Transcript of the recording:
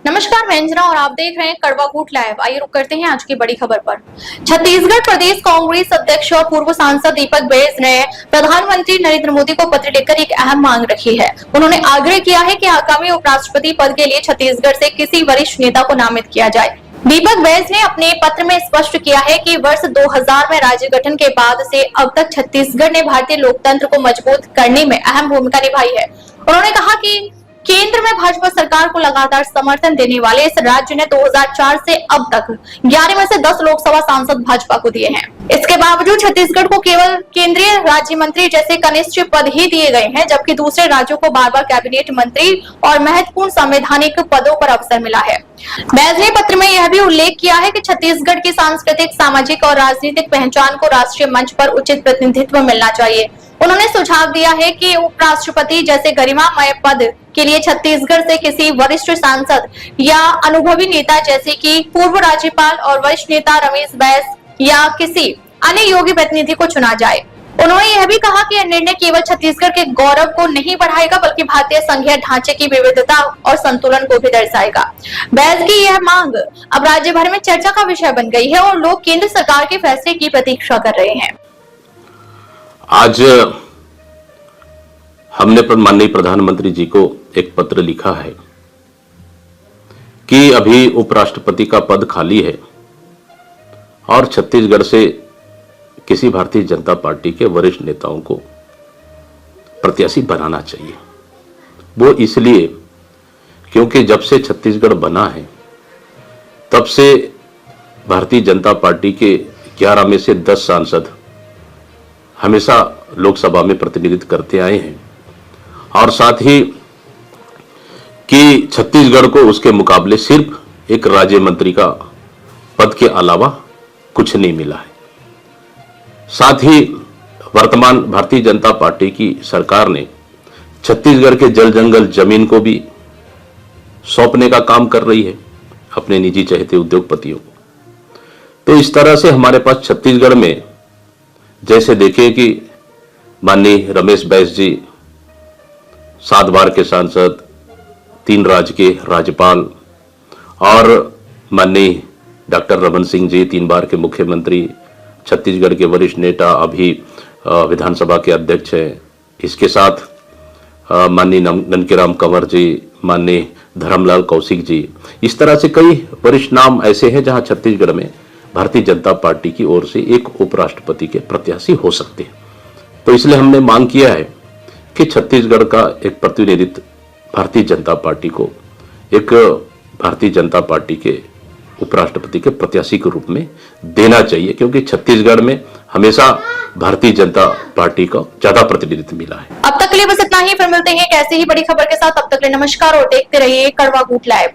नमस्कार, मैं अंजना और आप देख रहे हैं कड़वा कूट लाइव। आइए रुक करते हैं आज की बड़ी खबर पर। छत्तीसगढ़ प्रदेश कांग्रेस अध्यक्ष और पूर्व सांसद दीपक बैज ने प्रधानमंत्री नरेंद्र मोदी को पत्र लिखकर एक अहम मांग रखी है। उन्होंने आग्रह किया है कि आगामी उपराष्ट्रपति पद के लिए छत्तीसगढ़ से किसी वरिष्ठ नेता को नामित किया जाए। दीपक बैज ने अपने पत्र में स्पष्ट किया है कि वर्ष 2000 में राज्य गठन के बाद से अब तक छत्तीसगढ़ ने भारतीय लोकतंत्र को मजबूत करने में अहम भूमिका निभाई है। उन्होंने कहा कि केंद्र में भाजपा सरकार को लगातार समर्थन देने वाले इस राज्य ने 2004 से अब तक 11 में से 10 लोकसभा सांसद भाजपा को दिए हैं। इसके बावजूद छत्तीसगढ़ को केवल केंद्रीय राज्य मंत्री जैसे कनिष्ठ पद ही दिए गए हैं, जबकि दूसरे राज्यों को बार बार कैबिनेट मंत्री और महत्वपूर्ण संवैधानिक पदों पर अवसर मिला है। बैज ने पत्र में यह भी उल्लेख किया है कि छत्तीसगढ़ की सांस्कृतिक, सामाजिक और राजनीतिक पहचान को राष्ट्रीय मंच पर उचित प्रतिनिधित्व मिलना चाहिए। उन्होंने सुझाव दिया है कि उपराष्ट्रपति जैसे गरिमामय पद के लिए छत्तीसगढ़ से किसी वरिष्ठ सांसद या अनुभवी नेता जैसे कि पूर्व राज्यपाल और वरिष्ठ नेता रमेश बैस या किसी अन्य योग्य प्रतिनिधि को चुना जाए। उन्होंने यह भी कहा कि यह निर्णय केवल छत्तीसगढ़ के गौरव को नहीं बढ़ाएगा, बल्कि भारतीय संघीय ढांचे की विविधता और संतुलन को भी दर्शाएगा। बैस की यह मांग अब राज्य भर में चर्चा का विषय बन गई है और लोग केंद्र सरकार के फैसले की प्रतीक्षा कर रहे हैं। आज हमने माननीय प्रधानमंत्री जी को एक पत्र लिखा है कि अभी उपराष्ट्रपति का पद खाली है और छत्तीसगढ़ से किसी भारतीय जनता पार्टी के वरिष्ठ नेताओं को प्रत्याशी बनाना चाहिए। वो इसलिए क्योंकि जब से छत्तीसगढ़ बना है तब से भारतीय जनता पार्टी के 11 में से 10 सांसद हमेशा लोकसभा में प्रतिनिधित्व करते आए हैं और साथ ही कि छत्तीसगढ़ को उसके मुकाबले सिर्फ एक राज्य मंत्री का पद के अलावा कुछ नहीं मिला है। साथ ही वर्तमान भारतीय जनता पार्टी की सरकार ने छत्तीसगढ़ के जल जंगल जमीन को भी सौंपने का काम कर रही है अपने निजी चहेते उद्योगपतियों को। तो इस तरह से हमारे पास छत्तीसगढ़ में जैसे देखें कि माननीय रमेश बैस जी 7 बार के सांसद, 3 राज्य के राज्यपाल और माननीय डॉक्टर रमन सिंह जी 3 बार के मुख्यमंत्री, छत्तीसगढ़ के वरिष्ठ नेता, अभी विधानसभा के अध्यक्ष हैं। इसके साथ माननीय ननकीराम कंवर जी, माननीय धर्मलाल कौशिक जी, इस तरह से कई वरिष्ठ नाम ऐसे हैं जहां छत्तीसगढ़ में भारतीय जनता पार्टी की ओर से एक उपराष्ट्रपति के प्रत्याशी हो सकते हैं। तो इसलिए हमने मांग किया है कि छत्तीसगढ़ का एक प्रतिनिधित्व भारतीय जनता पार्टी को एक भारतीय जनता पार्टी के उपराष्ट्रपति के प्रत्याशी के रूप में देना चाहिए, क्योंकि छत्तीसगढ़ में हमेशा भारतीय जनता पार्टी का ज्यादा प्रतिनिधित्व मिला है। अब तक के लिए बस इतना ही। फिर मिलते हैं एक ऐसी ही बड़ी खबर के साथ। तब तक के लिए नमस्कार और देखते रहिए कड़वा कूट लाइव।